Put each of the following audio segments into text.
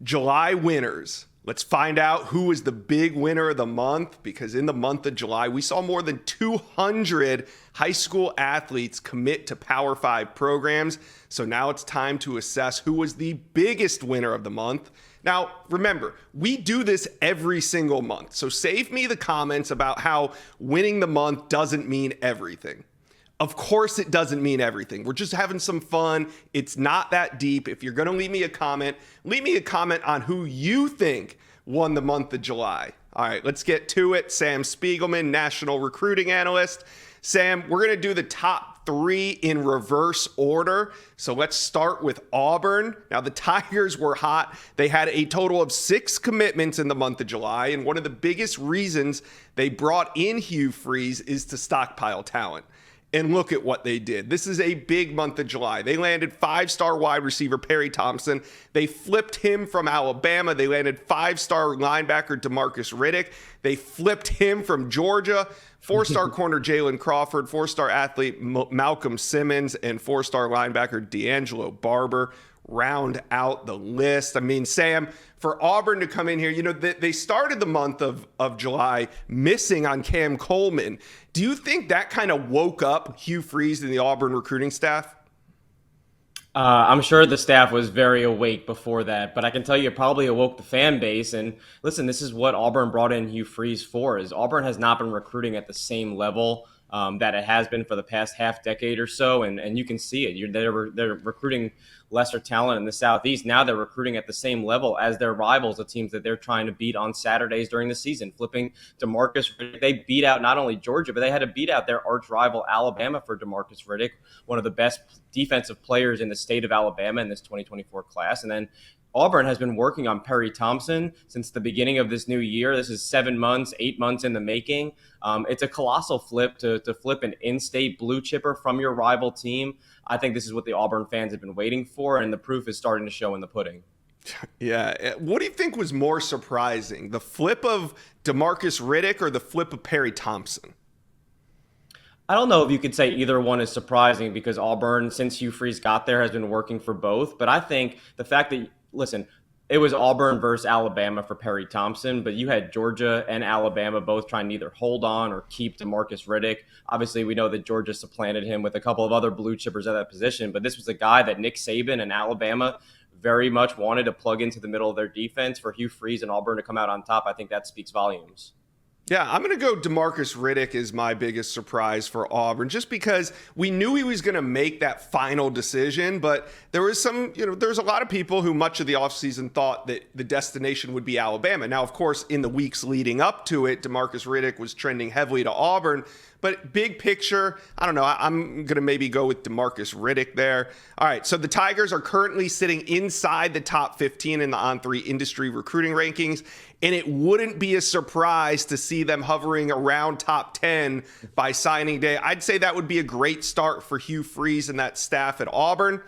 July winners. Let's find out who was the big winner of the month, because in the month of July, we saw more than 200 high school athletes commit to Power 5 programs. So now it's time to assess who was the biggest winner of the month. Now, remember, we do this every single month. So save me the comments about how winning the month doesn't mean everything. Of course, it doesn't mean everything. We're just having some fun. It's not that deep. If you're going to leave me a comment on who you think won the month of July. All right, let's get to it. Sam Spiegelman, national recruiting analyst. Sam, we're going to do the top 3 in reverse order. So let's start with Auburn. Now, the Tigers were hot. They had a total of 6 commitments in the month of July. And one of the biggest reasons they brought in Hugh Freeze is to stockpile talent. And look at what they did. This is a big month of July. They landed 5-star wide receiver Perry Thompson. They flipped him from Alabama. They landed 5-star linebacker DeMarcus Riddick. They flipped him from Georgia. 4-star corner Jalen Crawford, 4-star athlete Malcolm Simmons, and 4-star linebacker D'Angelo Barber round out the list. I mean, Sam, for Auburn to come in here, they started the month of July missing on Cam Coleman. Do you think that kind of woke up Hugh Freeze and the Auburn recruiting staff? I'm sure the staff was very awake before that, but I can tell you it probably awoke the fan base. And listen, this is what Auburn brought in Hugh Freeze for, is Auburn has not been recruiting at the same level that it has been for the past half decade or so. And you can see it. They're recruiting lesser talent in the Southeast. Now they're recruiting at the same level as their rivals, the teams that they're trying to beat on Saturdays during the season. Flipping DeMarcus Riddick, they beat out not only Georgia, but they had to beat out their arch rival Alabama for DeMarcus Riddick, one of the best defensive players in the state of Alabama in this 2024 class. And then Auburn has been working on Perry Thompson since the beginning of this new year. This is 7 months, 8 months in the making. It's a colossal flip to flip an in-state blue chipper from your rival team. I think this is what the Auburn fans have been waiting for, and the proof is starting to show in the pudding. Yeah. What do you think was more surprising, the flip of DeMarcus Riddick or the flip of Perry Thompson? I don't know if you could say either one is surprising, because Auburn, since Hugh Freeze got there, has been working for both. But I think the fact that, listen, it was Auburn versus Alabama for Perry Thompson, but you had Georgia and Alabama both trying to either hold on or keep DeMarcus Riddick. Obviously, we know that Georgia supplanted him with a couple of other blue chippers at that position, but this was a guy that Nick Saban and Alabama very much wanted to plug into the middle of their defense. For Hugh Freeze and Auburn to come out on top, I think that speaks volumes. Yeah, I'm going to go DeMarcus Riddick is my biggest surprise for Auburn, just because we knew he was going to make that final decision. But there was there's a lot of people who much of the offseason thought that the destination would be Alabama. Now, of course, in the weeks leading up to it, DeMarcus Riddick was trending heavily to Auburn. But big picture, I don't know. I'm going to maybe go with DeMarcus Riddick there. All right, so the Tigers are currently sitting inside the top 15 in the On3 industry recruiting rankings, and it wouldn't be a surprise to see them hovering around top 10 by signing day. I'd say that would be a great start for Hugh Freeze and that staff at Auburn.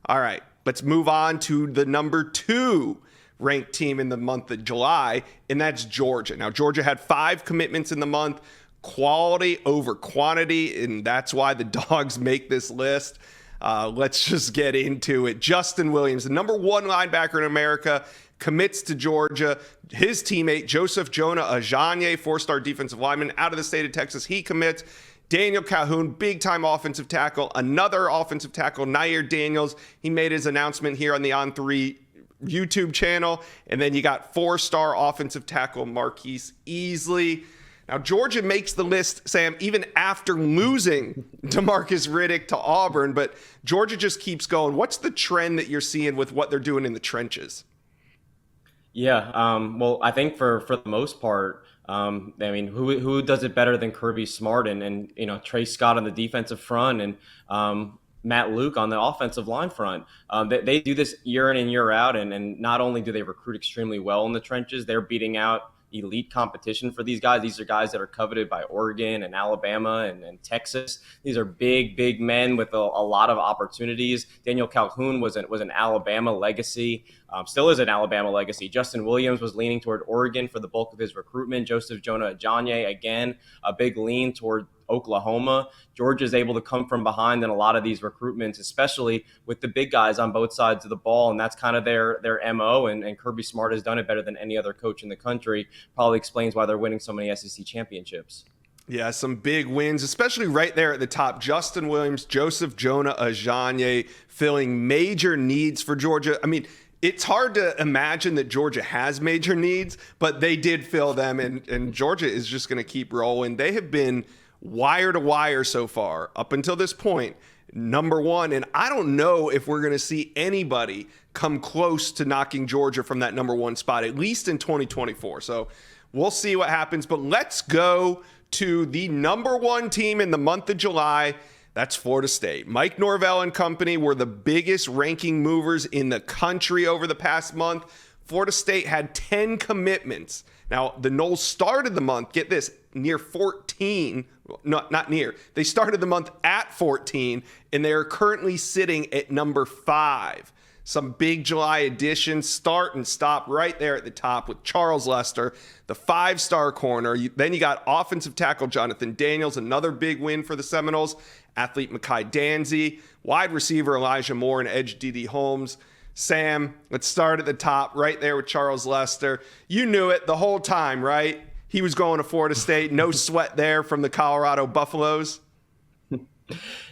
All right, let's move on to the number 2 ranked team in the month of July, and that's Georgia. Now, Georgia had 5 commitments in the month. Quality over quantity, and that's why the Dogs make this list. Let's just get into it. Justin Williams, the number 1 linebacker in America, commits to Georgia. His teammate, Joseph Jonah Ajanye, 4-star defensive lineman out of the state of Texas, he commits. Daniel Calhoun, big-time offensive tackle. Another offensive tackle, Nair Daniels. He made his announcement here on the On3 YouTube channel. And then you got 4-star offensive tackle Marquise Easley. Now, Georgia makes the list, Sam, even after losing DeMarcus Riddick to Auburn, but Georgia just keeps going. What's the trend that you're seeing with what they're doing in the trenches? Yeah, well, I think for the most part, I mean, who does it better than Kirby Smart and Trey Scott on the defensive front and Matt Luke on the offensive line front? They do this year in and year out, and not only do they recruit extremely well in the trenches, they're beating out elite competition for these guys. These are guys that are coveted by Oregon and Alabama and Texas. These are big men with a lot of opportunities. Daniel Calhoun was an Alabama legacy, still is an Alabama legacy. Justin Williams was leaning toward Oregon for the bulk of his recruitment. Joseph Jonah Ajanye, again, a big lean toward Oklahoma. Georgia's able to come from behind in a lot of these recruitments, especially with the big guys on both sides of the ball, and that's kind of their MO, and Kirby Smart has done it better than any other coach in the country. Probably explains why they're winning so many SEC championships. Yeah, some big wins, especially right there at the top. Justin Williams, Joseph Jonah Ajanye filling major needs for Georgia. I mean, it's hard to imagine that Georgia has major needs, but they did fill them, and Georgia is just going to keep rolling. They have been wire to wire so far, up until this point, number one. And I don't know if we're going to see anybody come close to knocking Georgia from that number one spot, at least in 2024. So we'll see what happens. But let's go to the number one team in the month of July. That's Florida State. Mike Norvell and company were the biggest ranking movers in the country over the past month. Florida State had 10 commitments. Now, the Noles started the month, get this, near 14. Not near. They started the month at 14, and they are currently sitting at number 5. Some big July additions start and stop right there at the top with Charles Lester, the 5-star corner. Then you got offensive tackle Jonathan Daniels, another big win for the Seminoles. Athlete Mekhi Danzy, wide receiver Elijah Moore, and edge D.D. Holmes. Sam, let's start at the top right there with Charles Lester. You knew it the whole time, right? He was going to Florida State. No sweat there from the Colorado Buffaloes.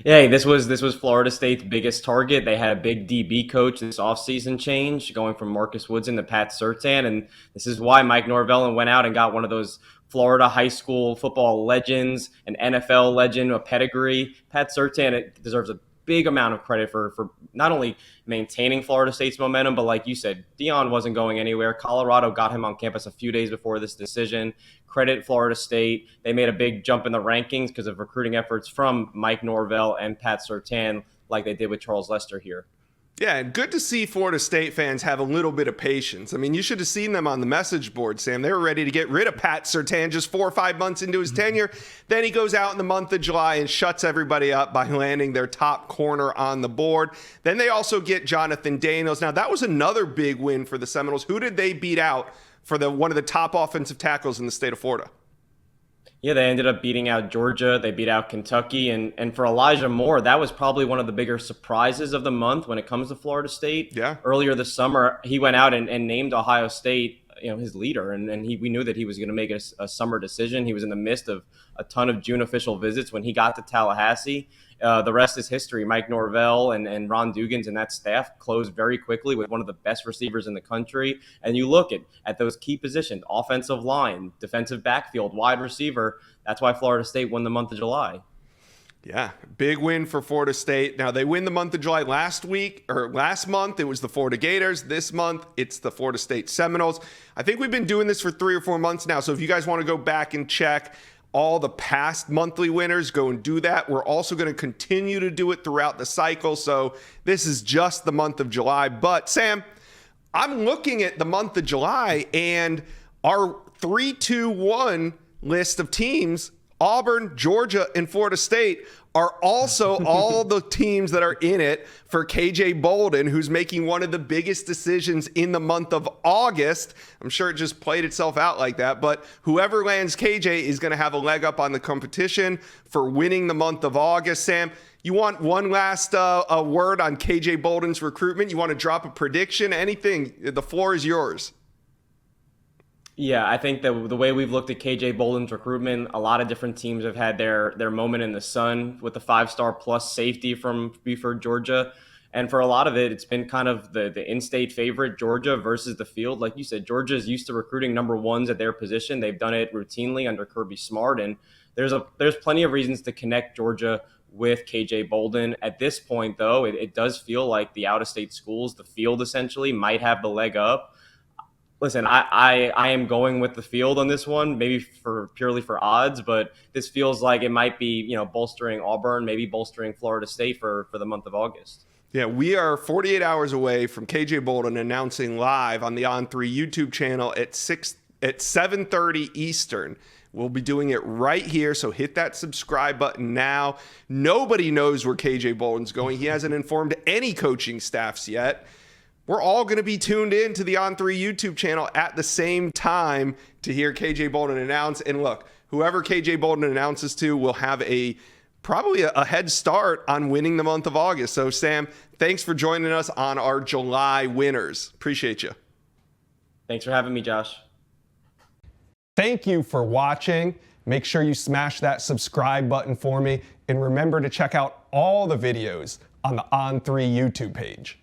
Yeah, this was Florida State's biggest target. They had a big DB coach this offseason change, going from Marcus Woodson to Pat Surtain, and this is why Mike Norvell went out and got one of those Florida high school football legends, an NFL legend, a pedigree. Pat Surtain deserves a big amount of credit for not only maintaining Florida State's momentum, but like you said, Deion wasn't going anywhere. Colorado got him on campus a few days before this decision. Credit Florida State. They made a big jump in the rankings because of recruiting efforts from Mike Norvell and Pat Surtain, like they did with Charles Lester here. Yeah, and good to see Florida State fans have a little bit of patience. I mean, you should have seen them on the message board, Sam. They were ready to get rid of Pat Surtain just 4 or 5 months into his tenure. Then he goes out in the month of July and shuts everybody up by landing their top corner on the board. Then they also get Jonathan Daniels. Now, that was another big win for the Seminoles. Who did they beat out for one of the top offensive tackles in the state of Florida? Yeah, they ended up beating out Georgia. They beat out Kentucky. And for Elijah Moore, that was probably one of the bigger surprises of the month when it comes to Florida State. Yeah. Earlier this summer, he went out and named Ohio State, his leader. And we knew that he was going to make a summer decision. He was in the midst of a ton of June official visits when he got to Tallahassee. The rest is history. Mike Norvell and Ron Dugans and that staff closed very quickly with one of the best receivers in the country. And you look at those key positions, offensive line, defensive backfield, wide receiver. That's why Florida State won the month of July. Yeah, big win for Florida State. Now, they win the month of July last month. It was the Florida Gators. This month, it's the Florida State Seminoles. I think we've been doing this for 3 or 4 months now. So if you guys want to go back and check all the past monthly winners, go and do that. We're also going to continue to do it throughout the cycle. So this is just the month of July. But Sam, I'm looking at the month of July and our 3-2-1 list of teams, Auburn, Georgia, and Florida State, are also all the teams that are in it for KJ Bolden, who's making one of the biggest decisions in the month of August. I'm sure it just played itself out like that, but whoever lands KJ is going to have a leg up on the competition for winning the month of August. Sam, you want one last word on KJ Bolden's recruitment? You want to drop a prediction? Anything? The floor is yours. Yeah, I think that the way we've looked at KJ Bolden's recruitment, a lot of different teams have had their moment in the sun with the 5-star plus safety from Buford, Georgia. And for a lot of it, it's been kind of the in-state favorite, Georgia versus the field. Like you said, Georgia is used to recruiting number ones at their position. They've done it routinely under Kirby Smart. And there's plenty of reasons to connect Georgia with KJ Bolden. At this point, though, it does feel like the out-of-state schools, the field essentially, might have the leg up. Listen, I am going with the field on this one, maybe purely for odds, but this feels like it might be, bolstering Auburn, maybe bolstering Florida State for the month of August. Yeah, we are 48 hours away from KJ Bolden announcing live on the On3 YouTube channel at 7:30 Eastern. We'll be doing it right here, so hit that subscribe button now. Nobody knows where KJ Bolden's going. He hasn't informed any coaching staffs yet. We're all going to be tuned in to the On3 YouTube channel at the same time to hear KJ Bolden announce. And look, whoever KJ Bolden announces to will have probably a head start on winning the month of August. So Sam, thanks for joining us on our July winners. Appreciate you. Thanks for having me, Josh. Thank you for watching. Make sure you smash that subscribe button for me, and remember to check out all the videos on the On3 YouTube page.